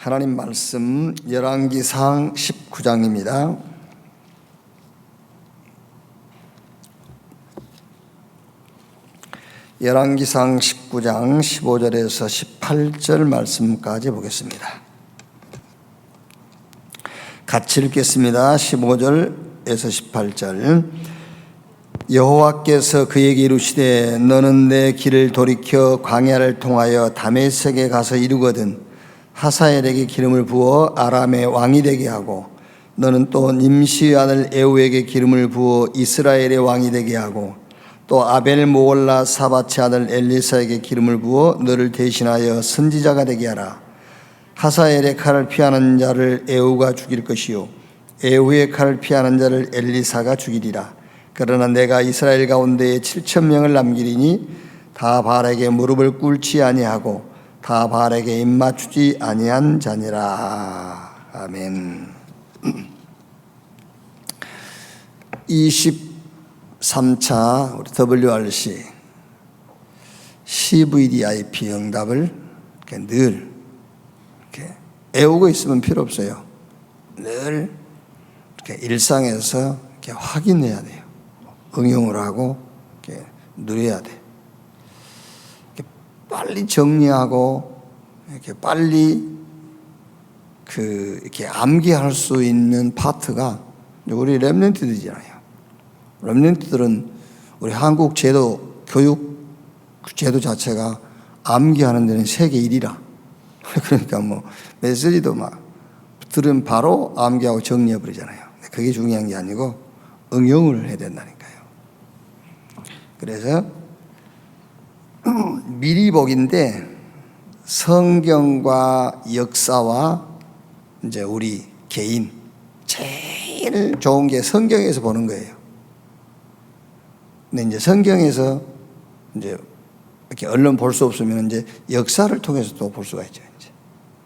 하나님 말씀 열왕기상 19장입니다. 열왕기상 19장 15절에서 18절 말씀까지 보겠습니다. 같이 읽겠습니다. 15절에서 18절. 여호와께서 그에게 이르시되 너는 내 길을 돌이켜 광야를 통하여 다메섹에 가서 이르거든 하사엘에게 기름을 부어 아람의 왕이 되게 하고 너는 또 nim시의 아들 에후에게 기름을 부어 이스라엘의 왕이 되게 하고 또 아벨 모올라 사밧의 아들 엘리사에게 기름을 부어 너를 대신하여 선지자가 되게 하라. 하사엘의 칼을 피하는 자를 에후가 죽일 것이요 에후의 칼을 피하는 자를 엘리사가 죽이리라. 그러나 내가 이스라엘 가운데에 7,000명을 남기리니 다 바알에게 무릎을 꿇지 아니하고 다 바알에게 입맞추지 아니한 자니라. 아멘. 23차 우리 WRC CVDIP 응답을 늘 이렇게 애우고 있으면 필요 없어요. 늘 이렇게 일상에서 이렇게 확인해야 돼요. 응용을 하고 이렇게 누려야 돼. 빨리 정리하고 이렇게 빨리 이렇게 암기할 수 있는 파트가 우리 렘넌트들이잖아요. 렘넌트들은 우리 한국 제도 교육 제도 자체가 암기하는 데는 세계 1위라. 그러니까 뭐 메시지도 막 들으면 바로 암기하고 정리해 버리잖아요. 그게 중요한 게 아니고 응용을 해야 된다니까요. 그래서 미리 보기인데 성경과 역사와 이제 우리 개인 제일 좋은 게 성경에서 보는 거예요. 근데 이제 성경에서 이제 이렇게 얼른 볼 수 없으면 이제 역사를 통해서 또 볼 수가 있죠. 이제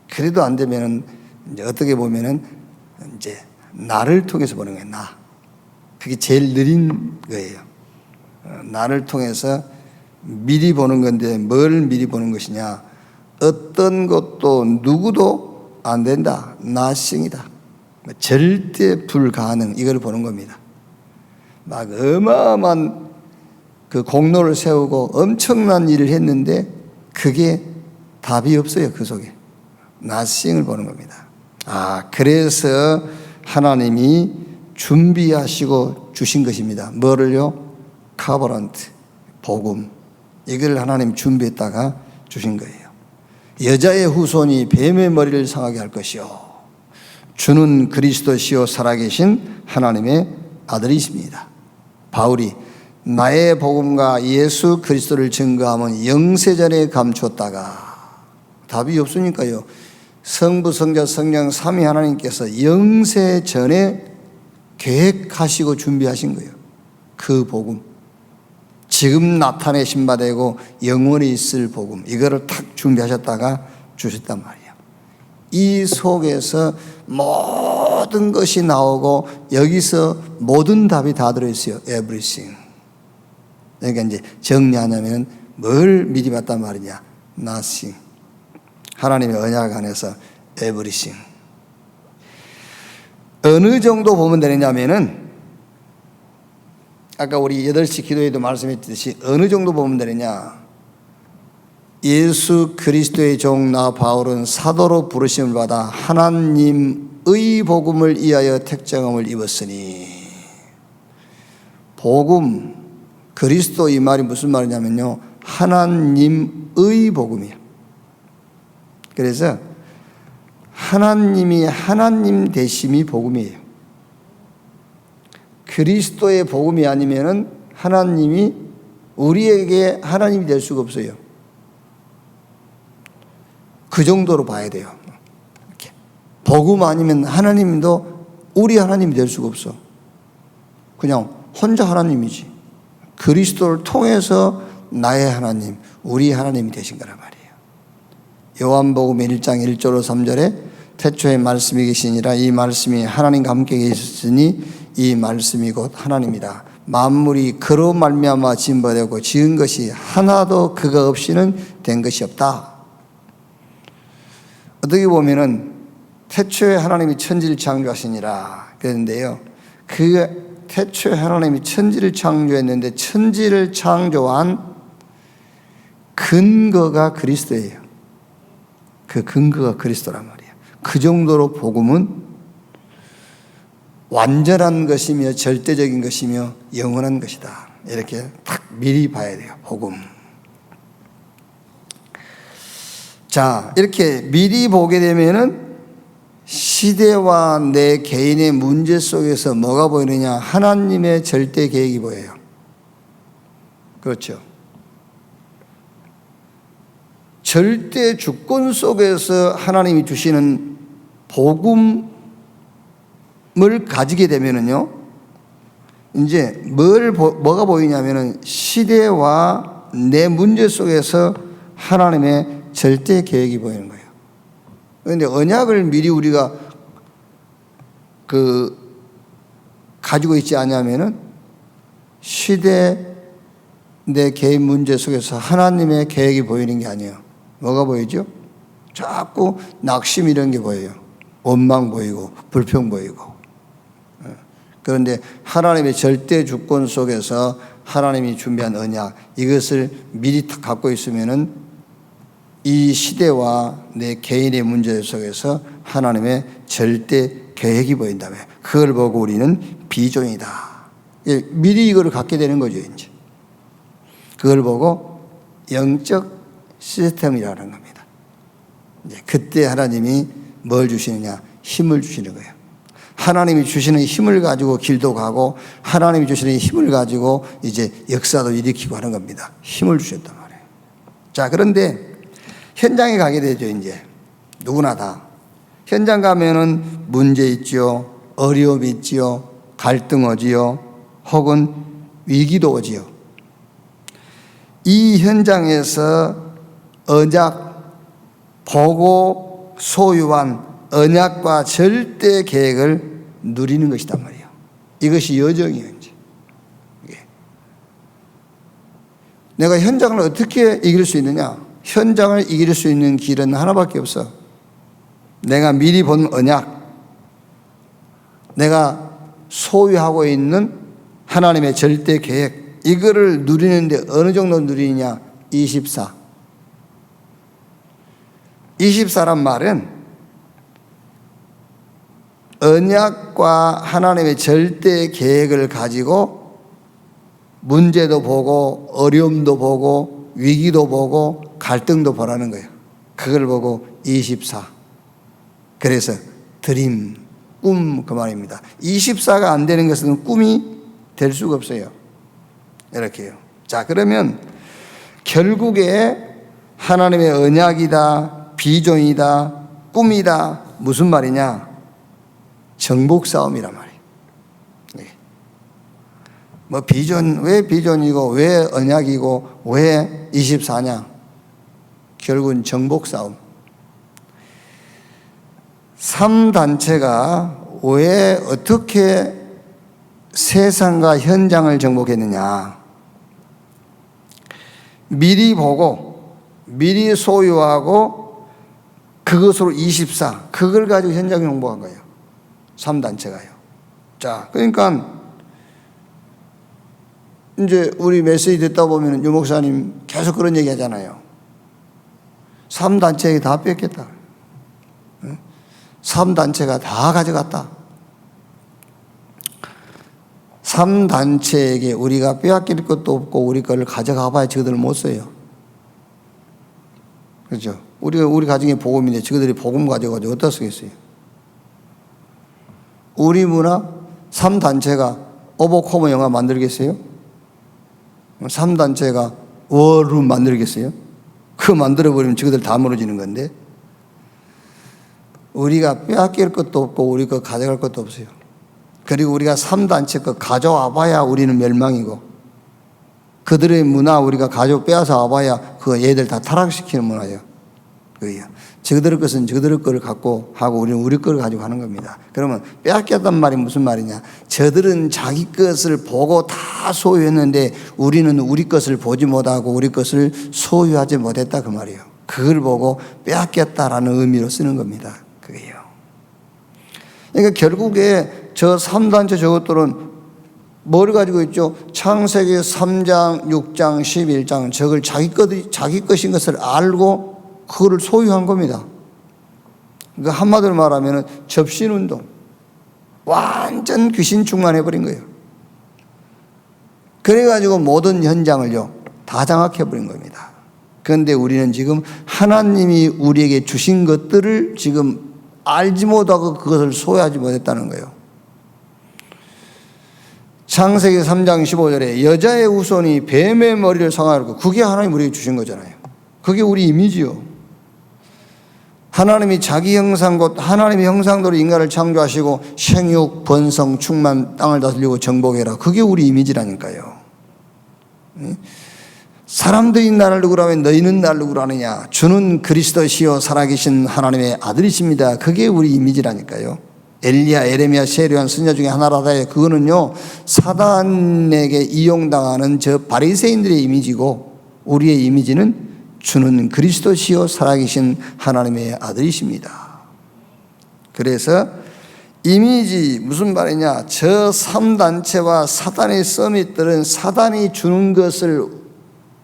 그래도 안 되면은 이제 어떻게 보면은 이제 나를 통해서 보는 거예요. 나. 그게 제일 느린 거예요. 나를 통해서 미리 보는 건데 뭘 미리 보는 것이냐? 어떤 것도 누구도 안 된다. 나싱이다. 절대 불가능. 이걸 보는 겁니다. 막 어마어마한 그 공로를 세우고 엄청난 일을 했는데 그게 답이 없어요. 그 속에. 나싱을 보는 겁니다. 그래서 하나님이 준비하시고 주신 것입니다. 뭐를요? 카버런트, 복음. 이걸 하나님 준비했다가 주신 거예요. 여자의 후손이 뱀의 머리를 상하게 할 것이요 주는 그리스도시요 살아계신 하나님의 아들이십니다. 바울이 나의 복음과 예수 그리스도를 증거하면 영세전에 감추었다가 답이 없으니까요. 성부 성자 성령 삼위 하나님께서 영세전에 계획하시고 준비하신 거예요. 그 복음. 지금 나타내신 바 되고 영원히 있을 복음, 이거를 탁 준비하셨다가 주셨단 말이에요. 이 속에서 모든 것이 나오고 여기서 모든 답이 다 들어있어요. Everything. 그러니까 이제 정리하냐면 뭘 미리 봤단 말이냐? Nothing. 하나님의 언약 안에서 Everything. 어느 정도 보면 되느냐면은 아까 우리 8시 기도에도 말씀했듯이 어느 정도 보면 되느냐? 예수 그리스도의 종 나 바울은 사도로 부르심을 받아 하나님의 복음을 위하여 택정함을 입었으니. 복음, 그리스도 이 말이 무슨 말이냐면요, 하나님의 복음이에요. 그래서 하나님이 하나님 되심이 복음이에요. 그리스도의 복음이 아니면은 하나님이 우리에게 하나님이 될 수가 없어요. 그 정도로 봐야 돼요. 이렇게. 복음 아니면 하나님도 우리 하나님이 될 수가 없어. 그냥 혼자 하나님이지. 그리스도를 통해서 나의 하나님, 우리 하나님이 되신 거란 말이에요. 요한복음 1장 1절로 3절에 태초에 말씀이 계시니라 이 말씀이 하나님과 함께 계셨으니 이 말씀이 곧 하나님이다. 만물이 그로 말미암아 진보되고 지은 것이 하나도 그가 없이는 된 것이 없다. 어떻게 보면은 태초에 하나님이 천지를 창조하시니라 그랬는데요. 그 태초에 하나님이 천지를 창조했는데 천지를 창조한 근거가 그리스도예요. 그 근거가 그리스도란 말이에요. 그 정도로 복음은 완전한 것이며 절대적인 것이며 영원한 것이다. 이렇게 딱 미리 봐야 돼요. 복음. 자, 이렇게 미리 보게 되면은 시대와 내 개인의 문제 속에서 뭐가 보이느냐? 하나님의 절대 계획이 보여요. 그렇죠. 절대 주권 속에서 하나님이 주시는 복음을 가지게 되면은요, 이제 뭐가 보이냐면은 시대와 내 문제 속에서 하나님의 절대 계획이 보이는 거예요. 그런데 언약을 미리 우리가 가지고 있지 않냐면은 시대 내 개인 문제 속에서 하나님의 계획이 보이는 게 아니에요. 뭐가 보이죠? 자꾸 낙심 이런 게 보여요. 원망 보이고 불평 보이고. 그런데 하나님의 절대 주권 속에서 하나님이 준비한 언약, 이것을 미리 갖고 있으면은 이 시대와 내 개인의 문제 속에서 하나님의 절대 계획이 보인다며. 그걸 보고 우리는 비전이다. 미리 이걸 갖게 되는 거죠, 이제. 그걸 보고 영적 시스템이라는 겁니다. 이제 그때 하나님이 뭘 주시느냐? 힘을 주시는 거예요. 하나님이 주시는 힘을 가지고 길도 가고 하나님이 주시는 힘을 가지고 이제 역사도 일으키고 하는 겁니다. 힘을 주셨단 말이에요. 자, 그런데 현장에 가게 되죠, 이제. 누구나 다. 현장 가면은 문제 있지요. 어려움 있지요. 갈등 오지요. 혹은 위기도 오지요. 이 현장에서 언약, 보고 소유한 언약과 절대 계획을 누리는 것이단 말이에요. 이것이 여정이에요, 이제. 내가 현장을 어떻게 이길 수 있느냐? 현장을 이길 수 있는 길은 하나밖에 없어. 내가 미리 본 언약, 내가 소유하고 있는 하나님의 절대 계획, 이거를 누리는데 어느 정도 누리느냐? 24. 24란 말은 언약과 하나님의 절대 계획을 가지고 문제도 보고 어려움도 보고 위기도 보고 갈등도 보라는 거예요. 그걸 보고 24. 그래서 드림, 꿈 그 말입니다. 24가 안 되는 것은 꿈이 될 수가 없어요. 이렇게요. 자, 그러면 결국에 하나님의 언약이다, 비전이다, 꿈이다, 무슨 말이냐? 정복 싸움이란 말이에요. 뭐 비전, 왜 비전이고 왜 언약이고 왜 24냐? 결국은 정복 싸움. 3단체가 왜 어떻게 세상과 현장을 정복했느냐? 미리 보고 미리 소유하고 그것으로 24, 그걸 가지고 현장을 정복한 거예요. 3단체가요. 자, 그러니까 이제 우리 메시지 듣다 보면 유 목사님 계속 그런 얘기 하잖아요. 3단체에게 다 뺏겼다. 3단체가 다 가져갔다. 3단체에게 우리가 빼앗길 것도 없고 우리 거를 가져가 봐야 저들을 못 써요. 그렇죠? 우리 가정에 복음인데 저들이 복음 가져가지고 어디다 쓰겠어요? 우리 문화 3단체가 오버코머 영화 만들겠어요? 3단체가 워룸 만들겠어요? 그거 만들어버리면 저들 다 무너지는 건데, 우리가 빼앗길 것도 없고 우리 거 가져갈 것도 없어요. 그리고 우리가 3단체 거 가져와 봐야 우리는 멸망이고, 그들의 문화 우리가 빼앗아 와봐야 그 얘들 다 타락시키는 문화예요. 그게요. 저들의 것은 저들의 거를 갖고 하고 우리는 우리 거를 가지고 하는 겁니다. 그러면 빼앗겼단 말이 무슨 말이냐? 저들은 자기 것을 보고 다 소유했는데 우리는 우리 것을 보지 못하고 우리 것을 소유하지 못했다 그 말이에요. 그걸 보고 빼앗겼다라는 의미로 쓰는 겁니다. 그게요. 그러니까 결국에 저 3단체 저것들은 뭘 가지고 있죠? 창세기 3장, 6장, 11장 저걸 자기 것인 것을 알고 그거를 소유한 겁니다. 그러니까 한마디로 말하면 접신운동. 완전 귀신 충만해버린 거예요. 그래가지고 모든 현장을요 다 장악해버린 겁니다. 그런데 우리는 지금 하나님이 우리에게 주신 것들을 지금 알지 못하고 그것을 소유하지 못했다는 거예요. 창세기 3장 15절에 여자의 후손이 뱀의 머리를 상하였고, 그게 하나님 우리에게 주신 거잖아요. 그게 우리 이미지요. 하나님이 자기 형상 곧 하나님의 형상대로 인간을 창조하시고 생육, 번성, 충만, 땅을 다스리고 정복해라. 그게 우리 이미지라니까요. 사람들이 나를 누구라 하면 너희는 나를 누구라 하느냐. 주는 그리스도시요 살아계신 하나님의 아들이십니다. 그게 우리 이미지라니까요. 엘리야, 에레미야, 세례요한 선지자 중에 하나라다. 그거는요 사단에게 이용당하는 저 바리새인들의 이미지고, 우리의 이미지는 주는 그리스도시요 살아계신 하나님의 아들이십니다. 그래서 이미지 무슨 말이냐, 저 3단체와 사단의 서밋들은 사단이 주는 것을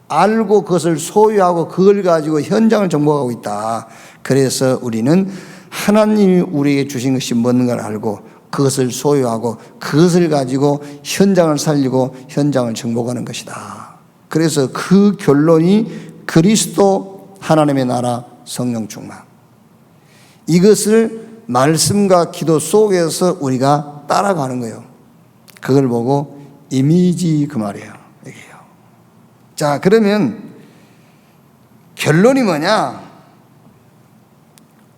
알고 그것을 소유하고 그걸 가지고 현장을 정복하고 있다. 그래서 우리는 하나님이 우리에게 주신 것이 뭔가를 알고 그것을 소유하고 그것을 가지고 현장을 살리고 현장을 정복하는 것이다. 그래서 그 결론이 그리스도, 하나님의 나라, 성령 충만. 이것을 말씀과 기도 속에서 우리가 따라가는 거예요. 그걸 보고 이미지 그 말이에요. 이게요. 자, 그러면 결론이 뭐냐?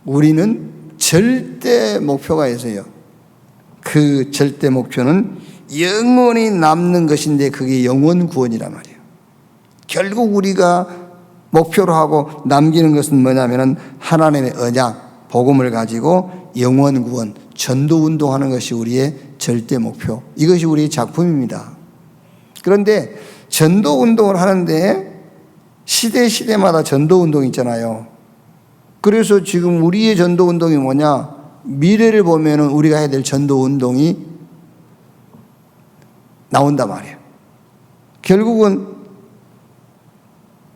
우리는 절대 목표가 있어요. 그 절대 목표는 영원히 남는 것인데 그게 영원 구원이란 말이에요. 결국 우리가 목표로 하고 남기는 것은 뭐냐면은 하나님의 언약, 복음을 가지고 영원 구원, 전도 운동하는 것이 우리의 절대 목표. 이것이 우리의 작품입니다. 그런데 전도 운동을 하는데 시대마다 전도 운동이 있잖아요. 그래서 지금 우리의 전도 운동이 뭐냐? 미래를 보면은 우리가 해야 될 전도 운동이 나온단 말이에요. 결국은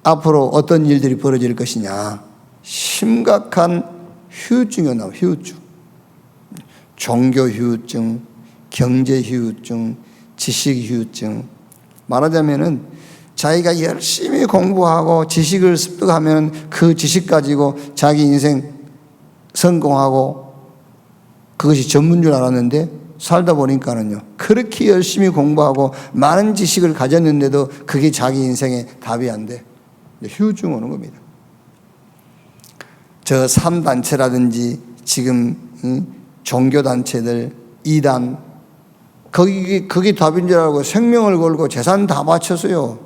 앞으로 어떤 일들이 벌어질 것이냐? 심각한 후유증이 나와요. 후유증. 종교 후유증, 경제 후유증, 지식 후유증. 말하자면은 자기가 열심히 공부하고 지식을 습득하면 그 지식 가지고 자기 인생 성공하고 그것이 전부인 줄 알았는데 살다 보니까는요, 그렇게 열심히 공부하고 많은 지식을 가졌는데도 그게 자기 인생의 답이 안 돼. 후유증 오는 겁니다. 저 3단체라든지 지금 종교단체들, 이단, 그게 답인 줄 알고 생명을 걸고 재산 다 바쳤어요.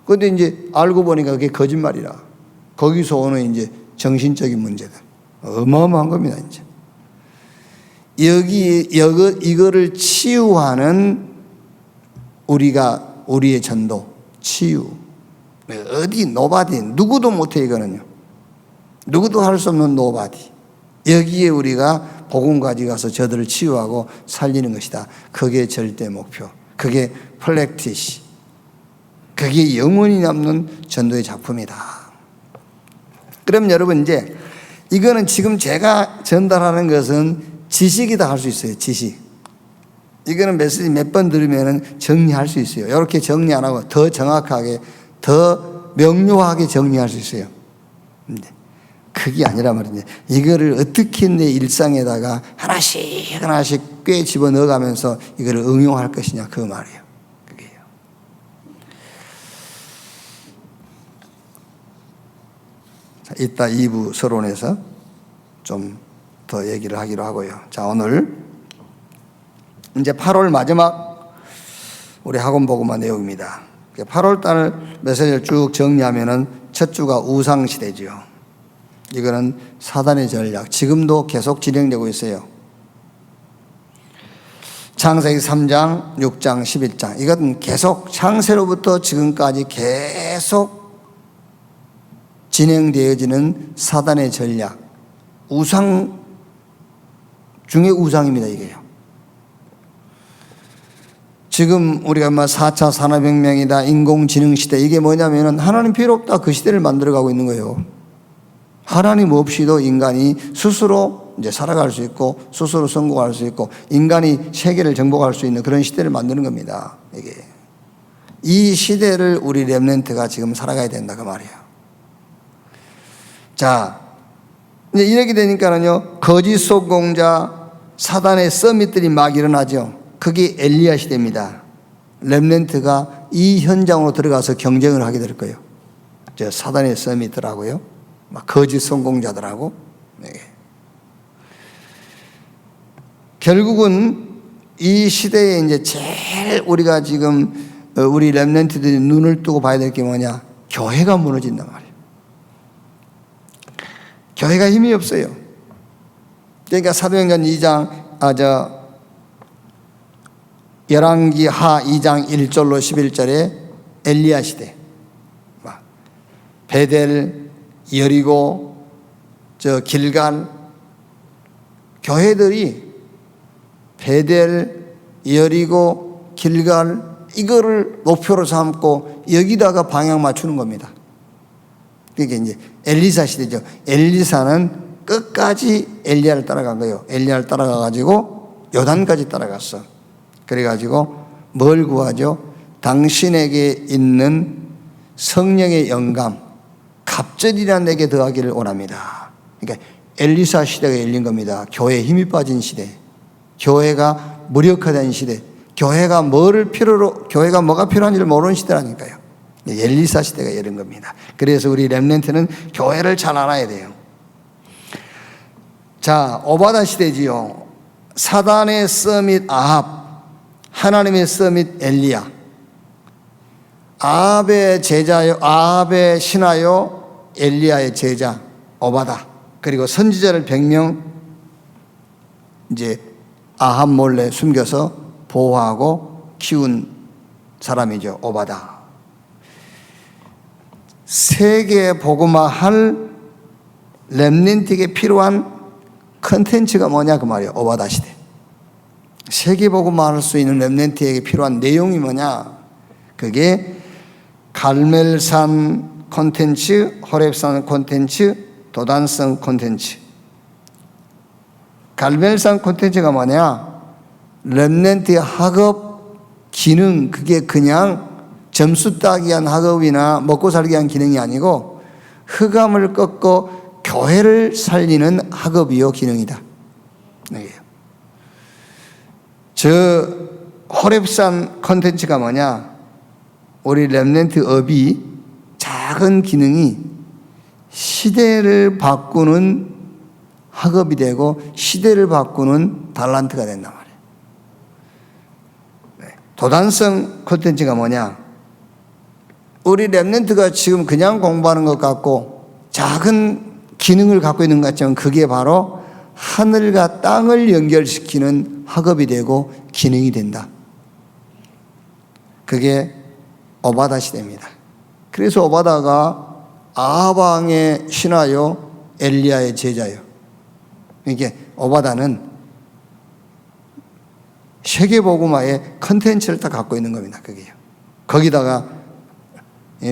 그런데 이제 알고 보니까 그게 거짓말이라. 거기서 오는 이제 정신적인 문제들. 어마어마한 겁니다, 이제. 이거를 치유하는 우리의 전도, 치유. 어디 노바디, 누구도 못해. 이거는요, 누구도 할 수 없는 노바디. 여기에 우리가 복음 가져가서 저들을 치유하고 살리는 것이다. 그게 절대 목표, 그게 플렉티시, 그게 영원히 남는 전도의 작품이다. 그럼 여러분, 이제 이거는 지금 제가 전달하는 것은 지식이다 할 수 있어요. 지식. 이거는 메시지 몇 번 들으면 정리할 수 있어요. 이렇게 정리 안 하고 더 정확하게, 더 명료하게 정리할 수 있어요. 근데 그게 아니라 말이죠. 이거를 어떻게 내 일상에다가 하나씩 꽤 집어넣어가면서 이거를 응용할 것이냐, 그 말이에요. 그게요. 자, 이따 2부 서론에서 좀 더 얘기를 하기로 하고요. 자, 오늘 이제 8월 마지막 우리 학원 복음화 내용입니다. 8월 달 메시지를 쭉 정리하면은 첫 주가 우상시대죠. 이거는 사단의 전략, 지금도 계속 진행되고 있어요. 창세기 3장, 6장, 11장. 이것은 계속 창세로부터 지금까지 계속 진행되어지는 사단의 전략, 우상 중의 우상입니다, 이게요. 지금 우리가 4차 산업혁명이다, 인공지능 시대, 이게 뭐냐면은 하나님 필요 없다, 그 시대를 만들어가고 있는 거예요. 하나님 없이도 인간이 스스로 이제 살아갈 수 있고, 스스로 성공할 수 있고, 인간이 세계를 정복할 수 있는 그런 시대를 만드는 겁니다, 이게. 이 시대를 우리 렘넌트가 지금 살아가야 된다, 그 말이에요. 자, 이제 이렇게 되니까는요, 거짓 속공자, 사단의 서밋들이 막 일어나죠. 그게 엘리야 시대입니다. 렘넌트가 이 현장으로 들어가서 경쟁을 하게 될 거예요. 저 사단의 서밋들하고요, 막 거짓 성공자들하고. 네. 결국은 이 시대에 이제 제일 우리가 지금 우리 렘넌트들이 눈을 뜨고 봐야 될 게 뭐냐? 교회가 무너진단 말이에요. 교회가 힘이 없어요. 그러니까 사도행전 2장, 열왕기 하 2장 1절로 11절에 엘리야 시대, 베델, 여리고, 길갈, 교회들이 베델, 여리고, 길갈, 이거를 목표로 삼고 여기다가 방향 맞추는 겁니다. 그게 이제 엘리사 시대죠. 엘리사는 끝까지 엘리야를 따라간 거예요. 엘리야를 따라가가지고 요단까지 따라갔어. 그래가지고 뭘 구하죠? 당신에게 있는 성령의 영감, 갑절이라 내게 더하기를 원합니다. 그러니까 엘리사 시대가 열린 겁니다. 교회에 힘이 빠진 시대, 교회가 무력화된 시대, 교회가 뭐가 필요한지를 모르는 시대라니까요. 엘리사 시대가 열린 겁니다. 그래서 우리 렘넌트는 교회를 잘 알아야 돼요. 자, 오바다 시대지요. 사단의 서밋 아합, 하나님의 서밋 엘리야. 아합의 제자요, 아합의 신하요, 엘리야의 제자 오바다. 그리고 선지자를 100명 이제 아합 몰래 숨겨서 보호하고 키운 사람이죠, 오바다. 세계 복음화 할 렘넌트에게 필요한 컨텐츠가 뭐냐 그 말이에요. 오바다 시대. 세계 복음화 할 수 있는 렘넌트에게 필요한 내용이 뭐냐? 그게 갈멜산 콘텐츠, 호렙산 콘텐츠, 도단성 콘텐츠. 갈멜산 콘텐츠가 뭐냐? 렘넌트의 학업 기능, 그게 그냥 점수 따기 위한 학업이나 먹고 살기 위한 기능이 아니고 흑암을 꺾고 교회를 살리는 학업이요 기능이다. 네. 저 호렙산 콘텐츠가 뭐냐? 우리 렘넌트 업이 작은 기능이 시대를 바꾸는 학업이 되고 시대를 바꾸는 달란트가 된단 말이에요. 네. 도단성 콘텐츠가 뭐냐? 우리 렘넌트가 지금 그냥 공부하는 것 같고 작은 기능을 갖고 있는 것 같지만 그게 바로 하늘과 땅을 연결시키는 학업이 되고 기능이 된다. 그게 오바다 시대입니다. 그래서 오바다가 아합 왕의 신하요, 엘리야의 제자요. 이게 오바다는 세계복음화의 컨텐츠를 다 갖고 있는 겁니다. 그게요. 거기다가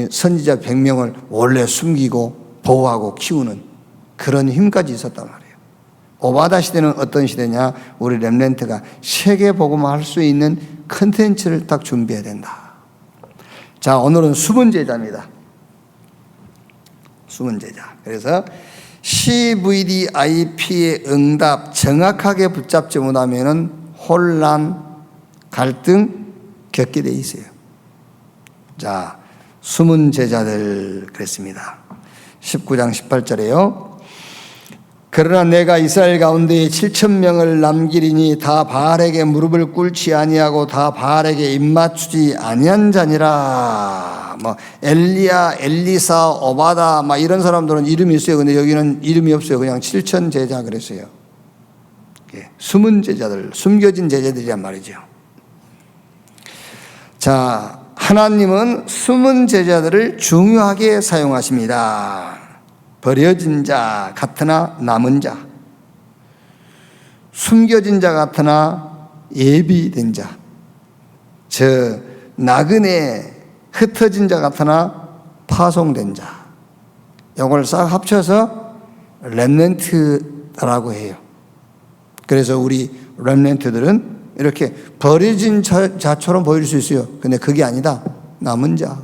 선지자 100명을 원래 숨기고 보호하고 키우는 그런 힘까지 있었단 말이에요. 오바다 시대는 어떤 시대냐? 우리 렘넌트가 세계복음화 할 수 있는 컨텐츠를 딱 준비해야 된다. 자, 오늘은 숨은 제자입니다. 숨은 제자. 그래서 CVDIP의 응답 정확하게 붙잡지 못하면 혼란, 갈등 겪게 돼 있어요. 자, 숨은 제자들 그랬습니다. 19장 18절에요. 그러나 내가 이스라엘 가운데 7,000명을 남기리니 다 바알에게 무릎을 꿇지 아니하고 다 바알에게 입맞추지 아니한 자니라. 뭐 엘리야, 엘리사, 오바다 막 이런 사람들은 이름이 있어요. 근데 여기는 이름이 없어요. 그냥 7,000 제자 그랬어요. 숨은 제자들, 숨겨진 제자들이란 말이죠. 자, 하나님은 숨은 제자들을 중요하게 사용하십니다. 버려진 자 같으나 남은 자. 숨겨진 자 같으나 예비된 자, 저 나그네 흩어진 자 같으나 파송된 자, 이걸 싹 합쳐서 렘넌트라고 해요. 그래서 우리 렘넌트들은 이렇게 버려진 자처럼 보일 수 있어요. 근데 그게 아니다. 남은 자.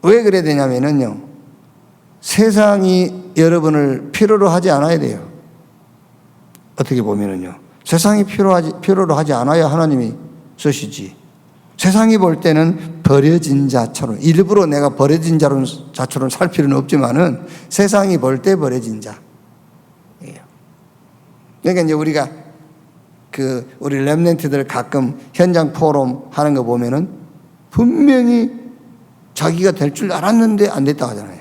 왜 그래야 되냐면요, 세상이 여러분을 필요로 하지 않아야 돼요. 어떻게 보면은요, 세상이 필요로 하지 않아야 하나님이 쓰시지. 세상이 볼 때는 버려진 자처럼, 일부러 내가 버려진 자처럼 살 필요는 없지만은 세상이 볼 때 버려진 자. 그러니까 이제 우리가 우리 렘넌트들 가끔 현장 포럼 하는 거 보면은 분명히 자기가 될 줄 알았는데 안 됐다 하잖아요.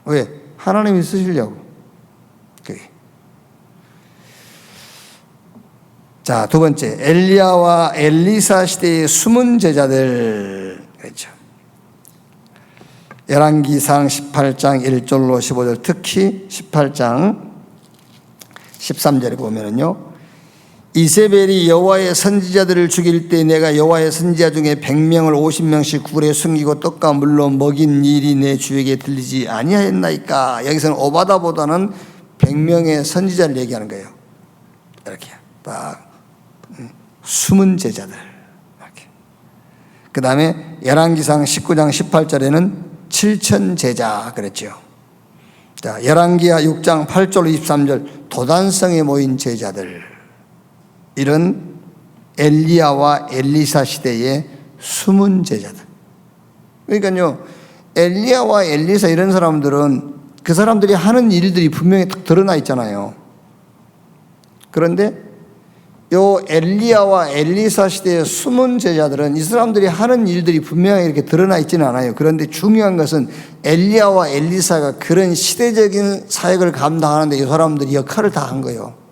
왜? 하나님이 쓰시려고. 그게. 자, 두 번째, 엘리야와 엘리사 시대의 숨은 제자들. 그렇죠. 열왕기상 18장 1절로 15절, 특히 18장 13절에 보면은요, 이세벨이 여호와의 선지자들을 죽일 때 내가 여호와의 선지자 중에 100명을 50명씩 굴에 숨기고 떡과 물로 먹인 일이 내 주에게 들리지 아니하였나이까. 여기서는 오바다보다는 100명의 선지자를 얘기하는 거예요. 이렇게 딱 숨은 제자들. 이렇게. 그 다음에 열왕기상 19장 18절에는 7천 제자 그랬죠. 자, 열왕기하 6장 8절 23절 도단성에 모인 제자들. 이런 엘리야와 엘리사 시대의 숨은 제자들. 그러니까요, 엘리야와 엘리사 이런 사람들은 그 사람들이 하는 일들이 분명히 딱 드러나 있잖아요. 그런데 요 엘리야와 엘리사 시대의 숨은 제자들은 이 사람들이 하는 일들이 분명히 이렇게 드러나 있지는 않아요. 그런데 중요한 것은 엘리야와 엘리사가 그런 시대적인 사역을 감당하는데 이 사람들이 역할을 다 한 거예요.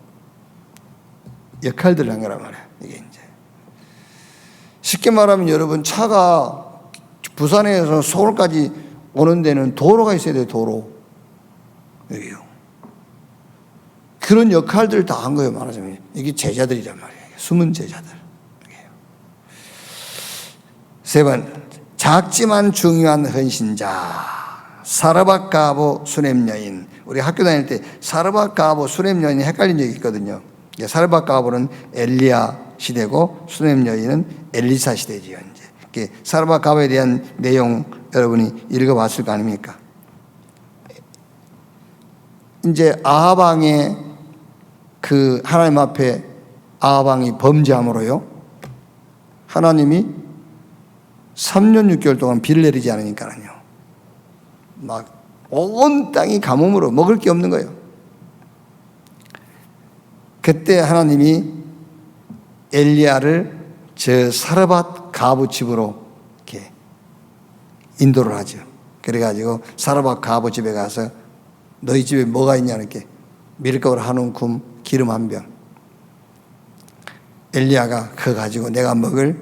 역할들을 한 거란 말이에요. 이게 이제 쉽게 말하면 여러분, 차가 부산에서 서울까지 오는 데는 도로가 있어야 돼요. 도로. 여기요. 그런 역할들을 다 한 거예요. 말하자면 이게 제자들이란 말이에요. 숨은 제자들. 세 번, 작지만 중요한 헌신자. 사르밧 가보 수넴 여인. 우리 학교 다닐 때 사르밧 가보 수넴 여인이 헷갈린 적이 있거든요. 사르밧 가보는 엘리야 시대고 수넴 여인은 엘리사 시대지요. 이제 사르밧 가보에 대한 내용 여러분이 읽어봤을 거 아닙니까? 이제 아합 왕의 하나님 앞에 아합 왕이 범죄함으로요, 하나님이 3년 6개월 동안 비를 내리지 않으니까요, 막 온 땅이 가뭄으로 먹을 게 없는 거예요. 그때 하나님이 엘리야를 저 사르밧 가부 집으로 이렇게 인도를 하죠. 그래가지고 사르밧 가부 집에 가서 너희 집에 뭐가 있냐, 이렇게 밀가루 한 움큼, 기름 한 병. 엘리야가 그거 가지고 내가 먹을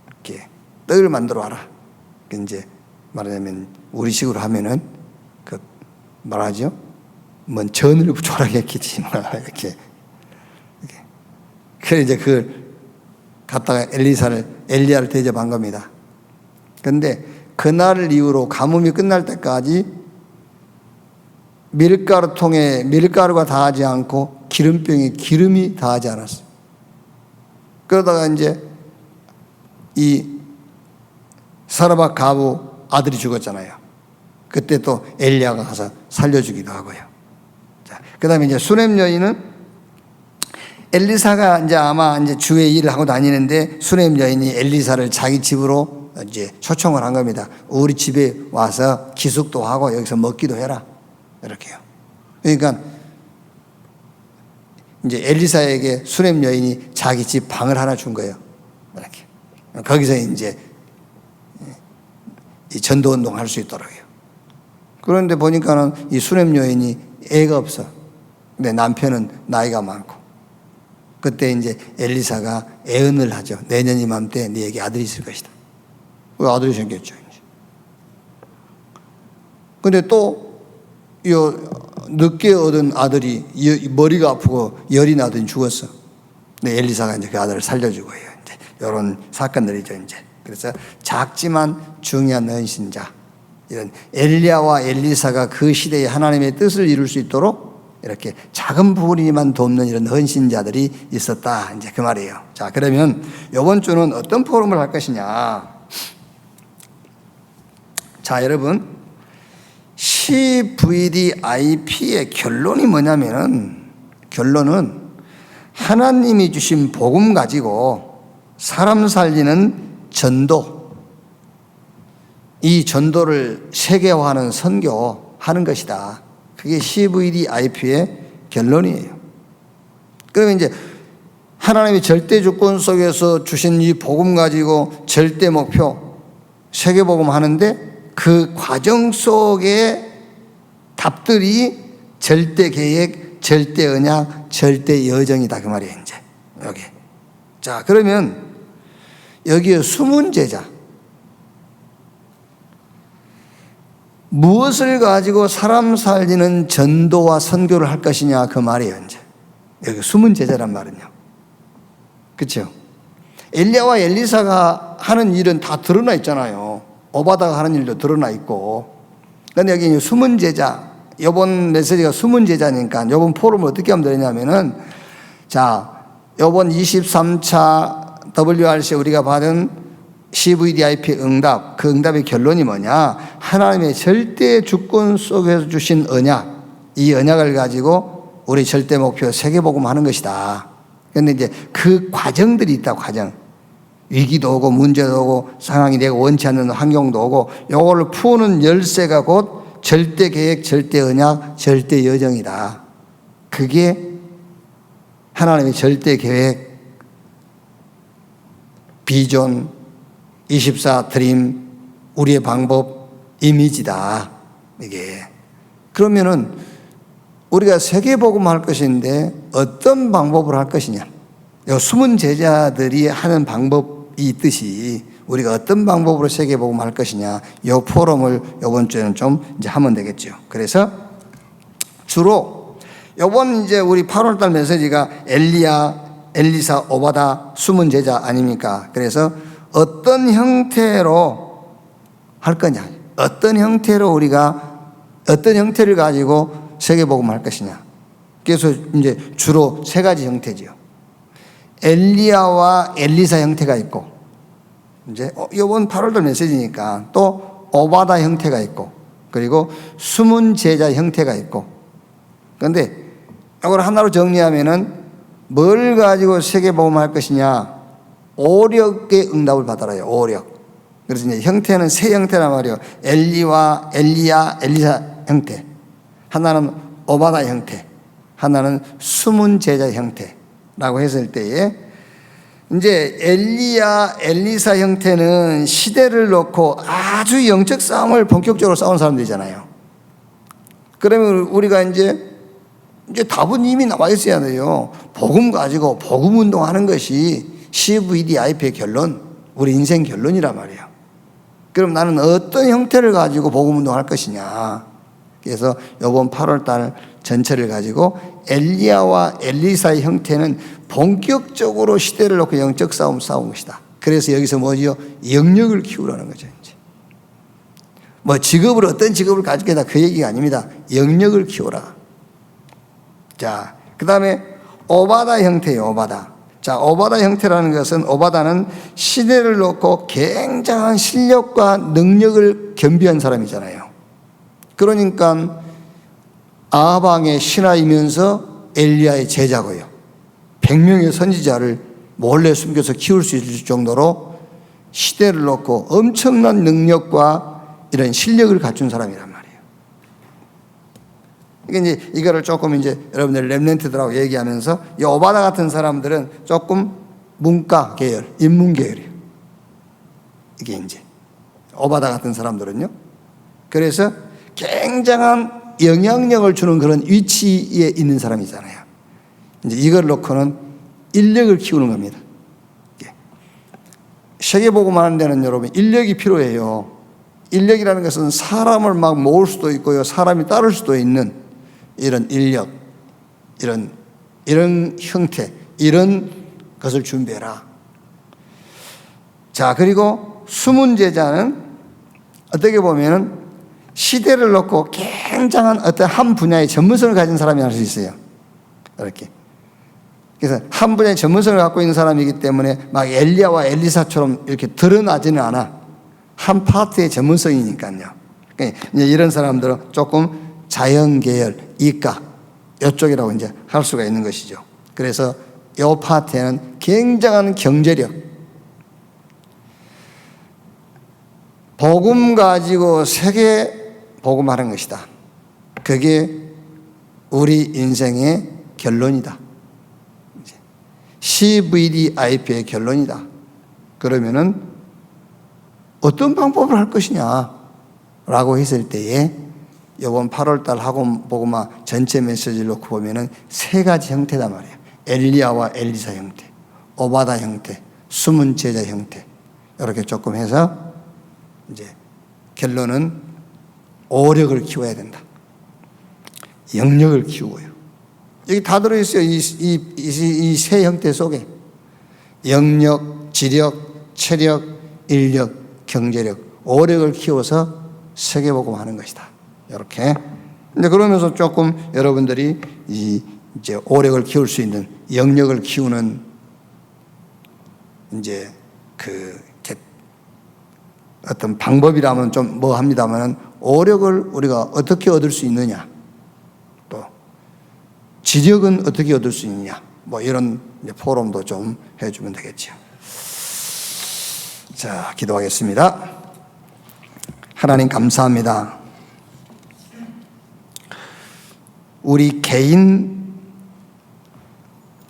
이렇게 떡을 만들어 와라. 이제 말하자면 우리식으로 하면은 말하죠. 뭔 전을 부쳐라 했겠지, 이렇게. 그래 이제 그걸 갖다가 엘리야를 대접한 겁니다. 그런데 그날을 이후로 가뭄이 끝날 때까지 밀가루통에 밀가루가 닿지 않고 기름병에 기름이 닿지 않았어요. 그러다가 이제 이 사르밧 가부 아들이 죽었잖아요. 그때 또 엘리야가 가서 살려주기도 하고요. 자, 그 다음에 이제 수넴 여인은 엘리사가 이제 아마 이제 주의 일을 하고 다니는데 수넴 여인이 엘리사를 자기 집으로 이제 초청을 한 겁니다. 우리 집에 와서 기숙도 하고 여기서 먹기도 해라. 이렇게요. 그러니까 이제 엘리사에게 수넴 여인이 자기 집 방을 하나 준 거예요. 이렇게. 거기서 이제 이 전도 운동 할 수 있도록요. 그런데 보니까는 이 수넴 여인이 애가 없어. 근데 남편은 나이가 많고. 그때 이제 엘리사가 애언을 하죠. 내년 이맘때 네에게 아들이 있을 것이다. 그 아들이 생겼죠. 근데 또 늦게 얻은 아들이 머리가 아프고 열이 나더니 죽었어. 근데 엘리사가 이제 그 아들을 살려주고 해요. 이제 이런 사건들이죠. 이제 그래서 작지만 중요한 헌신자, 이런 엘리야와 엘리사가 그 시대에 하나님의 뜻을 이룰 수 있도록 이렇게 작은 부분이만 돕는 이런 헌신자들이 있었다. 이제 그 말이에요. 자, 그러면 이번 주는 어떤 포럼을 할 것이냐? 자, 여러분, CVDIP의 결론이 뭐냐면은, 결론은 하나님이 주신 복음 가지고 사람 살리는 전도, 이 전도를 세계화하는 선교하는 것이다. 그게 CVDIP의 결론이에요. 그러면 이제 하나님의 절대 주권 속에서 주신 이 복음 가지고 절대 목표, 세계 복음 하는데 그 과정 속에 답들이 절대 계획, 절대 언약, 절대 여정이다. 그 말이에요, 이제. 여기. 자, 그러면 여기에 숨은 제자. 무엇을 가지고 사람 살리는 전도와 선교를 할 것이냐, 그 말이에요, 이제. 여기 숨은 제자란 말은요. 그렇죠? 엘리야와 엘리사가 하는 일은 다 드러나 있잖아요. 오바다가 하는 일도 드러나 있고. 그런데 여기 숨은 제자, 이번 메시지가 숨은 제자니까 이번 포럼을 어떻게 하면 되냐면은, 자, 이번 23차 WRC 우리가 받은 CVDIP 응답, 그 응답의 결론이 뭐냐? 하나님의 절대 주권 속에서 주신 언약, 이 언약을 가지고 우리 절대 목표 세계복음 하는 것이다. 그런데 이제 그 과정들이 있다, 과정. 위기도 오고 문제도 오고 상황이 내가 원치 않는 환경도 오고, 요거를 푸는 열쇠가 곧 절대 계획, 절대 언약, 절대 여정이다. 그게 하나님의 절대 계획, 비전, 24 드림, 우리의 방법, 이미지다. 이게. 그러면은 우리가 세계복음 할 것인데 어떤 방법을 할 것이냐. 요 숨은 제자들이 하는 방법이 있듯이 우리가 어떤 방법으로 세계복음 할 것이냐. 요 포럼을 요번 주에는 좀 이제 하면 되겠죠. 그래서 주로 요번 이제 우리 8월달 메시지가 엘리야, 엘리사, 오바다, 숨은 제자 아닙니까? 그래서 어떤 형태로 할 거냐, 어떤 형태로 우리가 어떤 형태를 가지고 세계복음을 할 것이냐. 그래서 이제 주로 세 가지 형태지요. 엘리야와 엘리사 형태가 있고, 이제 이번 8월달 메시지니까 또 오바다 형태가 있고, 그리고 숨은 제자 형태가 있고. 그런데 이걸 하나로 정리하면은 뭘 가지고 세계복음을 할 것이냐. 오력의 응답을 받아라요. 오력. 그래서 이제 형태는 세 형태란 말이에요. 엘리와 엘리야, 엘리사 형태. 하나는 오바다 형태. 하나는 숨은 제자 형태라고 했을 때에, 이제 엘리야, 엘리사 형태는 시대를 놓고 아주 영적 싸움을 본격적으로 싸운 사람들이잖아요. 그러면 우리가 이제 답은 이미 나와 있어야 돼요. 복음 가지고 복음 운동하는 것이 CVDIP의 결론, 우리 인생 결론이란 말이에요. 그럼 나는 어떤 형태를 가지고 복음 운동할 것이냐. 그래서 이번 8월달 전체를 가지고 엘리야와 엘리사의 형태는 본격적으로 시대를 놓고 영적 싸움 싸운 것이다. 그래서 여기서 뭐지요? 영역을 키우라는 거죠. 이제 뭐 직업을 어떤 직업을 가지겠다 그 얘기가 아닙니다. 영역을 키워라. 자, 그 다음에 오바다 형태예요. 오바다. 자, 오바다 형태라는 것은, 오바다는 시대를 놓고 굉장한 실력과 능력을 겸비한 사람이잖아요. 그러니까 아방의 신하이면서 엘리야의 제자고요. 100명의 선지자를 몰래 숨겨서 키울 수 있을 정도로 시대를 놓고 엄청난 능력과 이런 실력을 갖춘 사람이란 말이에요. 이게 이거를 조금 이제 여러분들 렘넌트들하고 얘기하면서, 이 오바다 같은 사람들은 조금 문과 계열, 인문 계열이에요. 이게 이제 오바다 같은 사람들은요. 그래서 굉장한 영향력을 주는 그런 위치에 있는 사람이잖아요. 이제 이걸 놓고는 인력을 키우는 겁니다. 세계복음 하는 데는 여러분 인력이 필요해요. 인력이라는 것은 사람을 막 모을 수도 있고요, 사람이 따를 수도 있는 이런 인력, 이런 형태, 이런 것을 준비해라. 자, 그리고 숨은 제자는 어떻게 보면은 시대를 놓고 굉장한 어떤 한 분야의 전문성을 가진 사람이 할 수 있어요. 이렇게. 그래서 한 분야의 전문성을 갖고 있는 사람이기 때문에 막 엘리야와 엘리사처럼 이렇게 드러나지는 않아. 한 파트의 전문성이니까요. 그러니까 이제 이런 사람들은 조금 자연계열, 이과 이쪽이라고 이제 할 수가 있는 것이죠. 그래서 이 파트에는 굉장한 경제력, 복음 가지고 세계 복음하는 것이다. 그게 우리 인생의 결론이다. CVDIP의 결론이다. 그러면은 어떤 방법을 할 것이냐 라고 했을 때에 이번 8월달 학원 복음화 전체 메시지를 놓고 보면은 세 가지 형태단 말이에요. 엘리야와 엘리사 형태, 오바다 형태, 숨은 제자 형태, 이렇게 조금 해서 이제 결론은 오력을 키워야 된다. 영력을 키우고요. 여기 다 들어있어요. 이 세 형태 속에 영력, 지력, 체력, 인력, 경제력, 오력을 키워서 세계복음 하는 것이다. 이렇게. 근데 그러면서 조금 여러분들이 이제 오력을 키울 수 있는 영력을 키우는 이제 어떤 방법이라면 좀 뭐 합니다만은 오력을 우리가 어떻게 얻을 수 있느냐, 또 지력은 어떻게 얻을 수 있느냐, 뭐 이런 이제 포럼도 좀 해주면 되겠죠. 자, 기도하겠습니다. 하나님 감사합니다. 우리 개인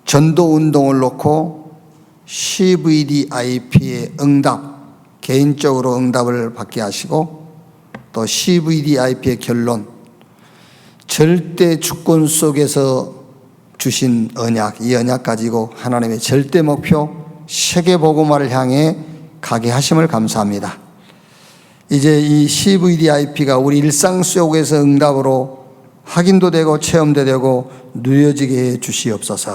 전도 운동을 놓고 CVDIP의 응답, 개인적으로 응답을 받게 하시고 또 CVDIP의 결론, 절대 주권 속에서 주신 언약, 이 언약 가지고 하나님의 절대 목표 세계복음화를 향해 가게 하심을 감사합니다. 이제 이 CVDIP가 우리 일상 속에서 응답으로 확인도 되고 체험도 되고 누려지게 해 주시옵소서.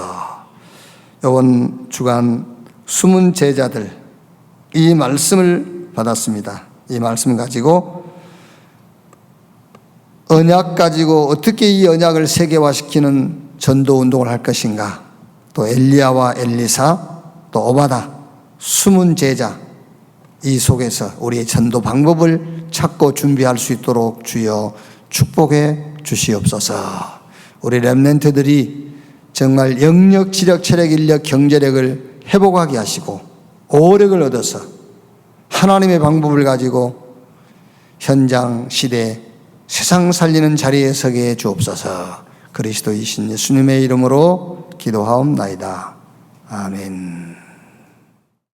이번 주간 숨은 제자들 이 말씀을 받았습니다. 이 말씀 가지고 언약 가지고 어떻게 이 언약을 세계화시키는 전도운동을 할 것인가, 또 엘리야와 엘리사, 또 오바다, 숨은 제자, 이 속에서 우리의 전도 방법을 찾고 준비할 수 있도록 주여 축복해 주시옵소서. 우리 렘넌트들이 정말 영력, 지력, 체력, 인력, 경제력을 회복하게 하시고 오력을 얻어서 하나님의 방법을 가지고 현장, 시대, 세상 살리는 자리에 서게 해 주옵소서. 그리스도이신 예수님의 이름으로 기도하옵나이다. 아멘.